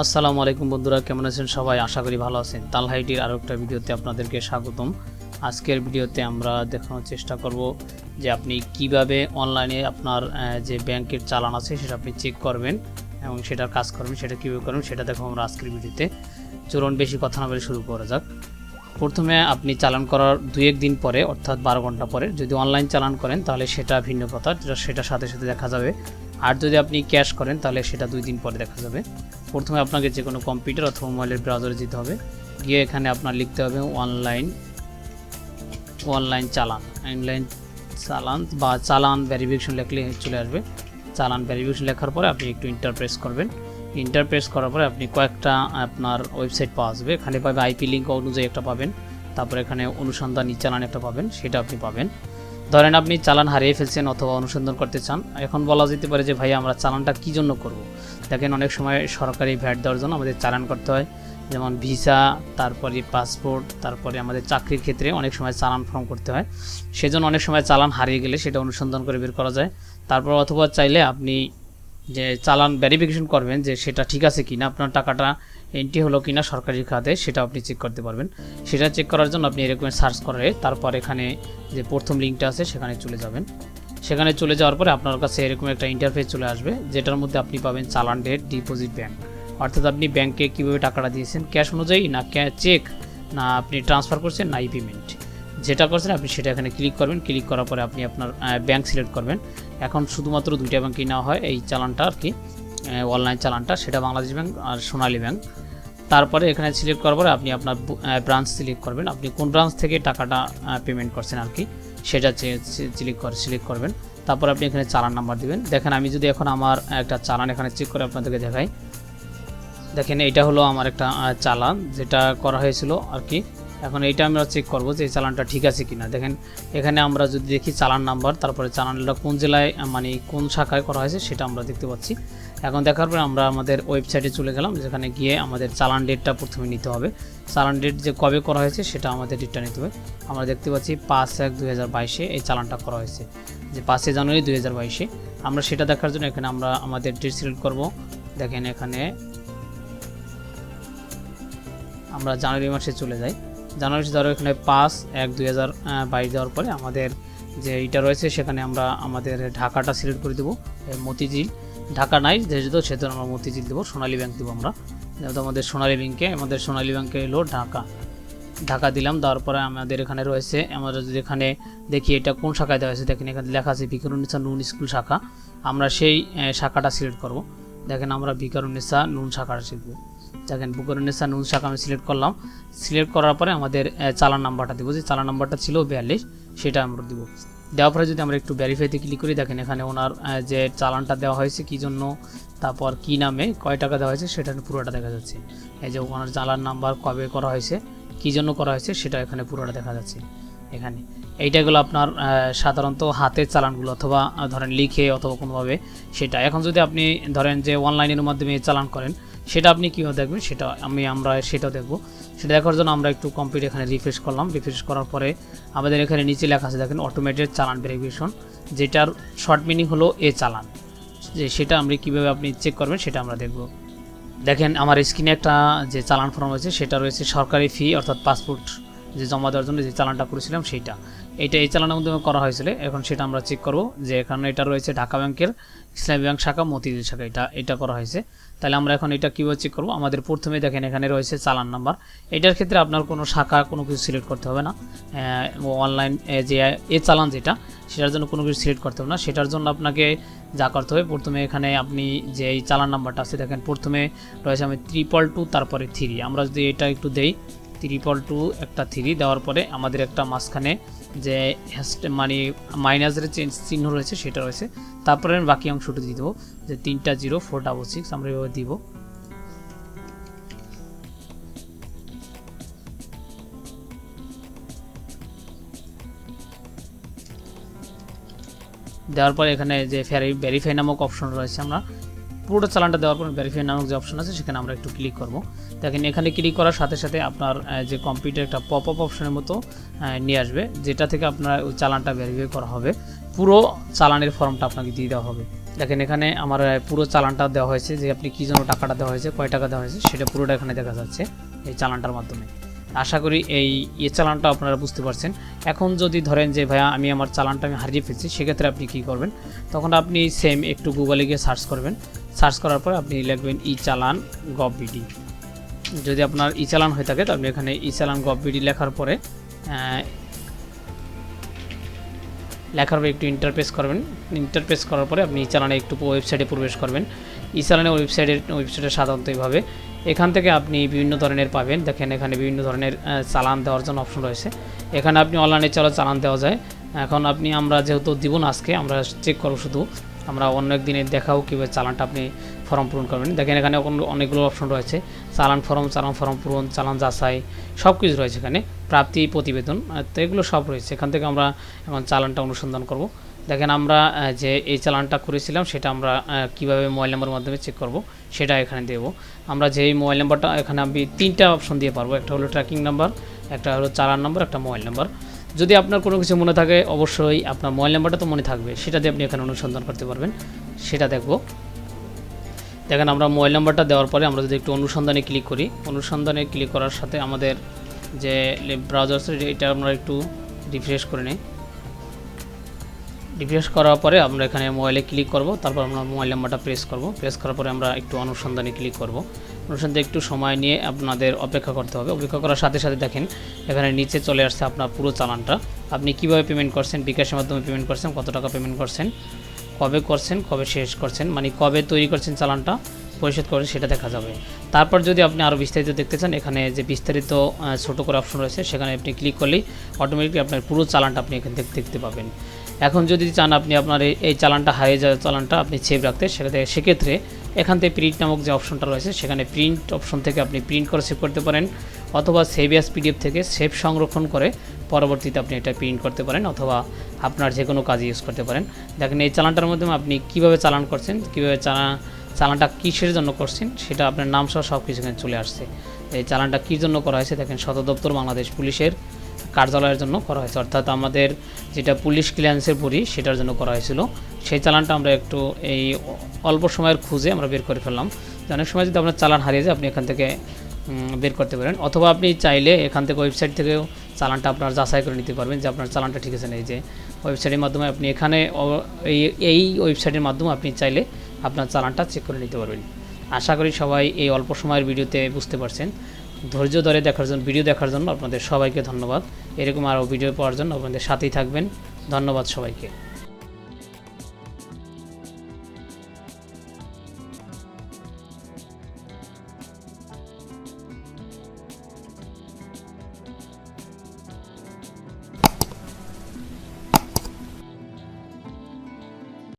আসসালামু আলাইকুম বন্ধুরা, কেমন আছেন সবাই? আশা করি ভালো আছেন। তালহা আইটির আরও একটা ভিডিওতে আপনাদেরকে স্বাগতম। আজকের ভিডিওতে আমরা দেখানোর চেষ্টা করব যে আপনি কিভাবে অনলাইনে আপনার যে ব্যাংকের চালান আছে সেটা আপনি চেক করবেন এবং সেটার কাজ করবেন। সেটা কীভাবে করবেন সেটা দেখো আমরা আজকের ভিডিওতে। চলুন বেশি কথা না বলে শুরু করা যাক। প্রথমে আপনি চালান করার 2-1 দিন পরে, অর্থাৎ 12 ঘন্টা পরে যদি অনলাইন চালান করেন তাহলে সেটা ভিন্ন কথা, সেটা সাথে সাথে দেখা যাবে। আর যদি আপনি ক্যাশ করেন তাহলে সেটা 2 দিন পরে দেখা যাবে। প্রথমে আপনাকে যে কোনো কম্পিউটার অথবা মোবাইলের ব্রাউজারে যেতে হবে, গিয়ে এখানে আপনার লিখতে হবে অনলাইন চালান বা চালান ভেরিফিকেশন লিখলে চলে আসবে। চালান ভেরিফিকেশন লেখার পরে আপনি একটু ইন্টারপ্রেস করবেন। ইন্টারপ্রেস করার পরে আপনি কয়েকটা আপনার ওয়েবসাইট পাওয়া যাবে। এখানে পাবে আইপি লিঙ্ক অনুযায়ী একটা পাবেন, তারপরে এখানে অনুসন্ধানী চালান একটা পাবেন, সেটা আপনি পাবেন। ধরেন আপনি চালান হারিয়ে ফেলছেন অথবা অনুসন্ধান করতে চান। এখন বলা যেতে পারে যে ভাই আমরা চালানটা কী জন্য করব। দেখেন অনেক সময় সরকারি ভ্যাট দেওয়ার জন্য আমাদের চালান করতে হয়, যেমন ভিসা, তারপরে পাসপোর্ট, তারপরে আমাদের চাকরির ক্ষেত্রে অনেক সময় চালান ফর্ম করতে হয়। সেজন্য অনেক সময় চালান হারিয়ে গেলে সেটা অনুসন্ধান করে বের করা যায়। তারপর অথবা চাইলে আপনি যে চালান ভেরিফিকেশন করবেন যে সেটা ঠিক আছে কিনা, আপনার টাকাটা এন্ট্রি হলো কিনা সরকারি খাতে, সেটা আপনি চেক করতে পারবেন। সেটা চেক করার জন্য আপনি এরকম সার্চ করে তারপর এখানে যে প্রথম লিঙ্কটা আছে সেখানে চলে যাবেন। সেখানে চলে যাওয়ার পরে আপনার কাছে এরকম একটা ইন্টারফেস চলে আসবে, যেটার মধ্যে আপনি পাবেন চালান ডেট, ডিপোজিট ব্যাংক, অর্থাৎ আপনি ব্যাংকে কীভাবে টাকাটা দিয়েছেন, ক্যাশ অনুযায়ী না চেক, না আপনি ট্রান্সফার করছেন, না ই পেমেন্ট, যেটা করছেন আপনি সেটা এখানে ক্লিক করবেন। ক্লিক করার পরে আপনি আপনার ব্যাংক সিলেক্ট করবেন। এখন শুধুমাত্র 2টা ব্যাংকই নেওয়া হয় এই চালানটা আর কি, অনলাইন চালানটা, সেটা বাংলাদেশ ব্যাংক আর সোনালী ব্যাংক। তারপরে এখানে সিলেক্ট করার পরে আপনি আপনার ব্রাঞ্চ সিলেক্ট করবেন, আপনি কোন ব্রাঞ্চ থেকে টাকাটা পেমেন্ট করছেন আর কি, সেটা সিলেক্ট করবেন। তারপর আপনি এখানে চালান নাম্বার দিবেন। দেখেন আমি যদি এখন আমার একটা চালান এখানে চেক করে আপনাদেরকে দেখাই, দেখেন এটা হলো আমার একটা চালান যেটা করা হয়েছিল আর কি। এখন এইটা আমরা চেক করব যে এই চালানটা ঠিক আছে কিনা। দেখেন এখানে আমরা যদি দেখি চালান নাম্বার, তারপরে চালানটা কোন জেলায় মানে কোন শাখায় করা হয়েছে সেটা আমরা দেখতে পাচ্ছি। এখন দেখার পরে আমরা আমাদের ওয়েবসাইটে চলে গেলাম, যেখানে গিয়ে আমাদের চালান ডেটটা প্রথমে নিতে হবে। চালান ডেট যে কবে করা হয়েছে সেটা আমাদের ডেটটা নিতে হবে। আমরা দেখতে পাচ্ছি 5/1/2022 এই চালানটা করা হয়েছে, যে 5 জানুয়ারি 2022। আমরা সেটা দেখার জন্য এখানে আমরা আমাদের ডেট সিলেক্ট করব। দেখেন এখানে আমরা জানুয়ারি মাসে চলে যাই। জানুয়ারি মাসে ধরো এখানে 5/1/2022 দেওয়ার পরে আমাদের যে এইটা রয়েছে সেখানে আমরা আমাদের ঢাকাটা সিলেক্ট করে দেবো। মতিঝিল, ঢাকা নাই যেহেতু সেহেতু আমরা মতিঝিল দেবো। সোনালী ব্যাংক দেবো আমরা, যেহেতু আমাদের সোনালী ব্যাংকে এলো ঢাকা দিলাম। দেওয়ার পরে আমাদের এখানে রয়েছে, আমরা যদি এখানে দেখি এটা কোন শাখায় দেওয়া হয়েছে, দেখেন এখানে লেখা আছে ভিকারুন্নেসা নুন স্কুল শাখা, আমরা সেই শাখাটা সিলেক্ট করব। দেখেন আমরা ভিকারুন্নেসা নুন শাখাটা শিখবো। দেখেন ভিকারুন্নেসা নুন শাখা আমি সিলেক্ট করলাম। সিলেক্ট করার পরে আমাদের চালান নাম্বারটা দেবো, যে চালান নাম্বারটা ছিল 42, সেটা আমরা দেবো। দেওয়ার পরে যদি আমরা একটু ভেরিফাইতে ক্লিক করি, দেখেন এখানে ওনার যে চালানটা দেওয়া হয়েছে কী জন্য, তারপর কী নামে, কয় টাকা দেওয়া হয়েছে সেটা পুরোটা দেখা যাচ্ছে। এই যে ওনার চালান নাম্বার, কবে করা হয়েছে, কী জন্য করা হয়েছে সেটা এখানে পুরোটা দেখা যাচ্ছে। এখানে এইটাগুলো আপনার সাধারণত হাতের চালানগুলো, অথবা ধরেন লিখে অথবা কোনোভাবে সেটা। এখন যদি আপনি ধরেন যে অনলাইনের মাধ্যমে চালান করেন, সেটা আপনি কীভাবে দেখবেন সেটা আমরা সেটাও দেখব। সেটা দেখার জন্য আমরা একটু কম্পিউটার এখানে রিফ্রেশ করলাম। রিফ্রেশ করার পরে আমাদের এখানে নিচে লেখা আছে, দেখেন অটোমেটেড চালান ভেরিফিকেশন, যেটার শর্ট মিনিং হলো চালান। যে সেটা আমরা কীভাবে আপনি চেক করবেন সেটা আমরা দেখব। দেখেন আমার স্ক্রিনে একটা যে চালান ফর্ম রয়েছে সেটা রয়েছে সরকারি ফি, অর্থাৎ পাসপোর্ট যে জমা দেওয়ার জন্য যে চালানটা করেছিলাম সেইটা, এই চালানের মধ্যে করা হয়েছিল। এখন সেটা আমরা চেক করব যে এখানে এটা রয়েছে ঢাকা ব্যাংকের ইসলামী ব্যাংক শাখা মতিঝিল শাখা, এটা করা হয়েছে। তাহলে আমরা এখন এটা কীভাবে চেক করব, আমাদের প্রথমে দেখেন এখানে রয়েছে চালান নাম্বার। এটার ক্ষেত্রে আপনার কোনো শাখা কোনো কিছু সিলেক্ট করতে হবে না। অনলাইন যে চালান যেটা, সেটার জন্য কোনো কিছু সিলেক্ট করতে হবে না। সেটার জন্য আপনাকে যা করতে হবে, প্রথমে এখানে আপনি যে এই চালান নাম্বারটা আছে, দেখেন প্রথমে রয়েছে আমি 222 তারপরে 3। আমরা যদি এটা একটু দেই 322 একটা 3 দেওয়ার পরে আমাদের একটা মাঝখানে যে মানে মাইনাসের চিহ্ন রয়েছে সেটা রয়েছে। তারপরে বাকি অংশটা দিয়ে দেবো যে 304666 আমরা এভাবে দিব। দেওয়ার পরে এখানে যে ভেরিফাই নামক অপশন রয়েছে, আমরা পুরোটা চালানটা দেওয়ার পর ভেরিফাই নামক যে অপশন আছে সেখানে আমরা একটু ক্লিক করব। দেখেন এখানে ক্লিক করার সাথে সাথে আপনার যে কম্পিউটার একটা পপ আপ অপশনের মতো নিয়ে আসবে, যেটা থেকে আপনার ওই চালানটা ভেরিফাই করা হবে। পুরো চালানের ফর্মটা আপনাকে দিয়ে দেওয়া হবে। দেখেন এখানে আমার পুরো চালানটা দেওয়া হয়েছে, যে আপনি কী জন্য টাকাটা দেওয়া হয়েছে, কয় টাকা দেওয়া হয়েছে সেটা পুরোটা এখানে দেখা যাচ্ছে এই চালানটার মাধ্যমে। আশা করি এই চালানটা আপনারা বুঝতে পারছেন। এখন যদি ধরেন যে ভাইয়া আমি আমার চালানটা আমি হারিয়ে ফেলছি, সেক্ষেত্রে আপনি কী করবেন, তখন আপনি সেম একটু গুগলে গিয়ে সার্চ করবেন। সার্চ করার পরে আপনি লিখবেন চালান গভ.বিডি। যদি আপনার চালান হয়ে থাকে তাহলে এখানে চালান গভ.বিডি লেখার পরে একটু ইন্টারপ্রেস করবেন। ইন্টারপ্রেস করার পরে আপনি চালানে একটু ওয়েবসাইটে প্রবেশ করবেন। চালানের ওয়েবসাইটে সাধারণত এইভাবে এখান থেকে আপনি বিভিন্ন ধরনের পাবেন। দেখেন এখানে বিভিন্ন ধরনের চালান দেওয়ার জন্য অপশন রয়েছে। এখানে আপনি অনলাইনে চালান দেওয়া যায়। এখন আমরা যেহেতু দিব না আজকে, আমরা চেক করব শুধু, আমরা অন্য একদিনে দেখাও কীভাবে চালানটা আপনি ফর্ম পূরণ করবেন। দেখেন এখানে অনেকগুলো অপশন রয়েছে, চালান ফর্ম পূরণ, চালান যাচাই, সব কিছু রয়েছে এখানে, প্রাপ্তি প্রতিবেদন, তো এগুলো সব রয়েছে। এখান থেকে আমরা এখন চালানটা অনুসন্ধান করব। দেখেন আমরা যে এই চালানটা করেছিলাম সেটা আমরা কিভাবে মোবাইল নাম্বারের মাধ্যমে চেক করব সেটা এখানে দেব। আমরা যেই মোবাইল নাম্বারটা এখানে আমি 3টা অপশন দিয়ে পারবো, একটা হলো ট্র্যাকিং নাম্বার, একটা হলো চালান নাম্বার, একটা মোবাইল নাম্বার। যদি আপনার কোনো কিছু মনে থাকে অবশ্যই আপনার মোবাইল নাম্বারটা তো মনে থাকবে, সেটা দিয়ে আপনি এখানে অনুসন্ধান করতে পারবেন, সেটা দেখব। দেখেন আমরা মোবাইল নাম্বারটা দেওয়ার পরে আমরা যদি একটু অনুসন্ধানে ক্লিক করি, অনুসন্ধানে ক্লিক করার সাথে আমাদের যে ব্রাউজার এটা আমরা একটু রিফ্রেশ করে নিই। রিফ্রেশ করার পরে আমরা এখানে মোবাইলে ক্লিক করব, তারপর আমরা মোবাইল নাম্বারটা প্রেস করব। প্রেস করার পরে আমরা একটু অনুসন্ধানে ক্লিক করব। অনুসন্ধানে একটু সময় নিয়ে আপনাদের অপেক্ষা করতে হবে। অপেক্ষা করার সাথে সাথে দেখেন এখানে নিচে চলে আসছে আপনার পুরো চালানটা, আপনি কিভাবে পেমেন্ট করছেন, বিকাশের মাধ্যমে পেমেন্ট করছেন, কত টাকা পেমেন্ট করছেন, কবে শেষ করছেন, মানে কবে তৈরি করছেন চালানটা, পরিশোধ করেন, সেটা দেখা যাবে। তারপর যদি আপনি আরও বিস্তারিত দেখতে চান, এখানে যে বিস্তারিত ছোটো করে অপশন রয়েছে সেখানে আপনি ক্লিক করলেই অটোমেটিকলি আপনার পুরো চালানটা আপনি এখান থেকে দেখতে পাবেন। এখন যদি চান আপনি আপনার এই চালানটা হারিয়ে যাওয়া চালানটা আপনি সেভ রাখতে, সেক্ষেত্রে এখান থেকে প্রিন্ট নামক যে অপশনটা রয়েছে সেখানে প্রিন্ট অপশন থেকে আপনি প্রিন্ট করে সেভ করতে পারেন, অথবা সেভ অ্যাজ পিডিএফ থেকে সেভ সংরক্ষণ করে পরবর্তীতে আপনি এটা প্রিন্ট করতে পারেন, অথবা আপনার যে কোনো কাজে ইউজ করতে পারেন। দেখেন এই চালানটার মাধ্যমে আপনি কীভাবে চালান করছেন, কীভাবে চালানটা কিসের জন্য করছেন সেটা আপনার নাম সহ সব কিছু এখানে চলে আসছে। এই চালানটা কী জন্য করা হয়েছে, দেখেন সদর দপ্তর বাংলাদেশ পুলিশের কার্যালয়ের জন্য করা হয়েছে, অর্থাৎ আমাদের যেটা পুলিশ ক্লিয়ারেন্সের বডি সেটার জন্য করা হয়েছিল। সেই চালানটা আমরা একটু এই অল্প সময়ের খুঁজে আমরা বের করে ফেললাম। অনেক সময় যদি আপনার চালান হারিয়ে যায় আপনি এখান থেকে বের করতে পারেন, অথবা আপনি চাইলে এখান থেকে ওয়েবসাইট থেকেও চালানটা আপনার যাচাই করে নিতে পারবেন যে আপনার চালানটা ঠিক আছে না। এই যে ওয়েবসাইটের মাধ্যমে আপনি এখানে এই ওয়েবসাইটের মাধ্যমে আপনি চাইলে আপনার চালানটা চেক করে নিতে পারবেন। আশা করি সবাই এই অল্প সময়ের ভিডিওতে বুঝতে পারছেন। ধৈর্য ধরে ভিডিও দেখার জন্য আপনাদের সবাইকে ধন্যবাদ। এরকম আরও ভিডিও পাওয়ার জন্য আপনাদের সাথেই থাকবেন। ধন্যবাদ সবাইকে।